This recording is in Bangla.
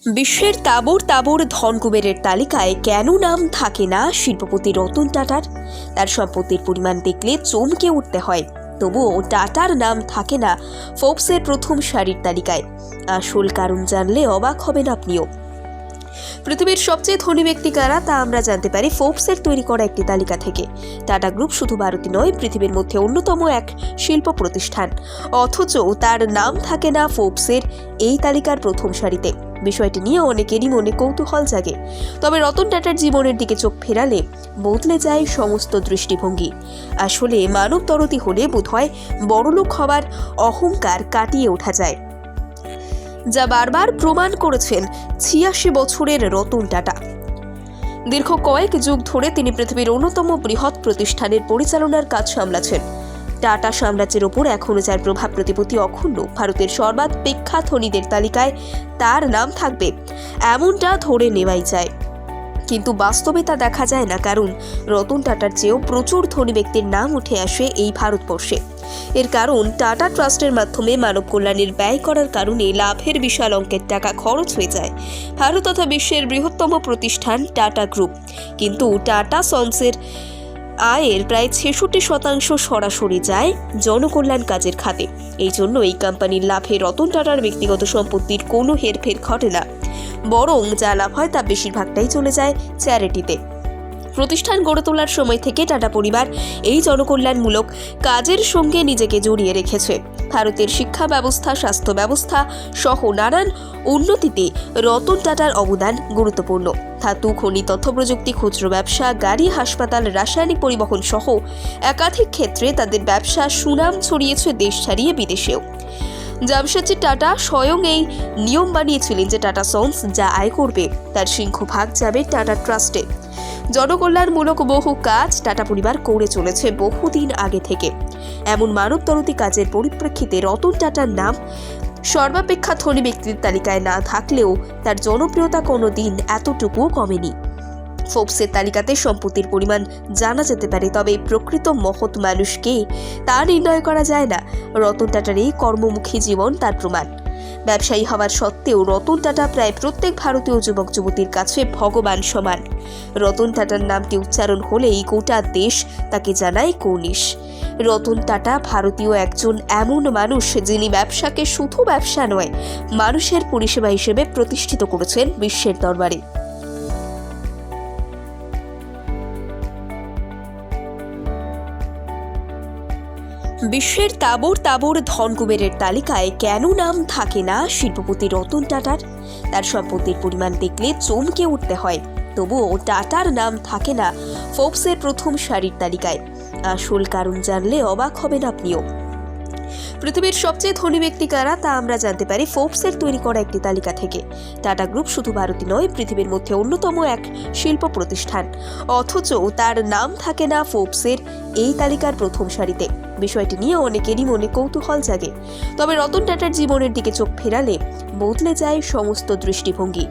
বিশ্বের তাবড় তাবড় ধন কুবেরের তালিকায় কেন নাম থাকে না শিল্পপতি রতন টাটার? তার সম্পত্তির পরিমাণ দেখলে চমকে উঠতে হয়, তবুও টাটার নাম থাকে না ফোর্বসের প্রথম সারির তালিকায়। আসল কারণ জানলে অবাক হবেন আপনিও। পৃথিবীর সবচেয়ে ধনী ব্যক্তি কারা তা আমরা জানতে পারি ফোর্বসের তৈরি করা একটি তালিকা থেকে। টাটা গ্রুপ শুধু ভারতে নয়, পৃথিবীর মধ্যে অন্যতম এক শিল্প প্রতিষ্ঠান, অথচ তার নাম থাকে না ফোর্বসের এই তালিকার প্রথম সারিতে। বিষয়টি নিয়ে অনেকেরই মনে কৌতূহল জাগে। তবে রতন টাটার জীবনের দিকে চোখ ফেরালে বদলে যায় সমস্ত দৃষ্টিভঙ্গি। আসলে মানব দরদি হলে বোধহয় বড়লোক হবার অহংকার কাটিয়ে ওঠা যায়, যা বারবার প্রমাণ করেছেন ৮৬ বছরের রতন টাটা। দীর্ঘ কয়েক যুগ ধরে তিনি পৃথিবীর অন্যতম বৃহৎ প্রতিষ্ঠানের পরিচালনার কাজ সামলাচ্ছেন। টাটা সাম্রাজ্যের ওপর এখনও যার প্রভাব প্রতিপত্তি অক্ষুণ্ণ। ভারতের সর্বাপেক্ষা ধনীদের তালিকায় তার নাম থাকবে এমনটা ধরে নেওয়াই যায়, কিন্তু বাস্তবে তা দেখা যায় না, কারণ রতন টাটার চেয়েও প্রচুর ধনী ব্যক্তির নাম উঠে আসে এই ভারতবর্ষে। এর কারণ টাটা ট্রাস্টের মাধ্যমে মানব কল্যাণের ব্যয় করার কারণে লাভের বিশাল অঙ্কের টাকা খরচ হয়ে যায় ভারত তথা বিশ্বের বৃহত্তম প্রতিষ্ঠান টাটা গ্রুপ। কিন্তু টাটা সন্সের আয়ের প্রায় ৬৬% সরাসরি যায় জনকল্যাণ কাজের খাতে। এই জন্য এই কোম্পানির লাভে রতন টাটার ব্যক্তিগত সম্পত্তির কোনো হেরফের ঘটে না, বরং যা লাভ হয় তা বেশিরভাগটাই চলে যায় চ্যারিটিতে। প্রতিষ্ঠান গড়ে তোলার সময় থেকে টাটা পরিবার এই জনকল্যাণমূলক কাজের সঙ্গে নিজেকে জড়িয়ে রেখেছে। ভারতের শিক্ষা ব্যবস্থা, স্বাস্থ্য ব্যবস্থা সহ নানান উন্নতিতে রতন টাটার অবদান গুরুত্বপূর্ণ। ধাতু, খনি, তথ্য প্রযুক্তি, খুচরো ব্যবসা, গাড়ি, হাসপাতাল, রাসায়নিক পরিবহন সহ একাধিক ক্ষেত্রে তাদের ব্যবসা সুনাম ছড়িয়েছে দেশ ছাড়িয়ে বিদেশেও। জামশেদজি টাটা স্বয়ং এই নিয়ম বানিয়েছিলেন যে টাটা সন্স যা আয় করবে তার সিংহভাগ যাবে টাটা ট্রাস্টে। জনকল্যাণমূলক বহু কাজ টাটা পরিবার করে চলেছে বহুদিন আগে থেকে। এমন মানবদরদী কাজের পরিপ্রেক্ষিতে রতন টাটার নাম সর্বাপেক্ষা ধনী ব্যক্তির তালিকায় না থাকলেও তার জনপ্রিয়তা কোনোদিন এতটুকুও কমেনি। ফোর্বসের তালিকাতে সম্পত্তির পরিমাণ জানা যেতে পারে, তবে প্রকৃত মহৎ মানুষকে তা নির্ণয় করা যায় না। রতন টাটার এই কর্মমুখী জীবন তার প্রমাণ। ব্যবসায়ী হওয়ার সত্ত্বেও রতন টাটা প্রায় প্রত্যেক ভারতীয় যুবক যুবতীর কাছে ভগবান সমান। রতন টাটার নামটি উচ্চারণ হলেই গোটা দেশ তাকে জানায় কৌনিশ। রতন টাটা ভারতীয় একজন এমন মানুষ যিনি ব্যবসাকে শুধু ব্যবসা নয়, মানুষের পরিষেবা হিসেবে প্রতিষ্ঠিত করেছেন বিশ্বের দরবারে। বিশ্বের তাবড় তাবড় ধন কুবেরের তালিকায় কেন নাম থাকে না শিল্পপতি রতন টাটার? তার সম্পত্তির পরিমাণ দেখলে চমকে উঠতে হয়, তবুও টাটার নাম থাকে না ফোর্বসের প্রথম সারির তালিকায়। আসল কারণ জানলে অবাক হবেন আপনিও। পৃথিবীর সবচেয়ে ধনী ব্যক্তি কারা তা আমরা জানতে পারি ফোর্বসের তৈরি করা একটি তালিকা থেকে। টাটা গ্রুপ শুধু ভারতে নয়, পৃথিবীর মধ্যে অন্যতম এক শিল্প প্রতিষ্ঠান, অথচ তার নাম থাকে না ফোর্বসের এই তালিকার প্রথম সারিতে। বিষয়টি নিয়ে অনেকেরই মনে কৌতূহল জাগে। তবে রতন টাটার জীবনের দিকে চোখ ফেরালে বদলে যায় সমস্ত দৃষ্টিভঙ্গি।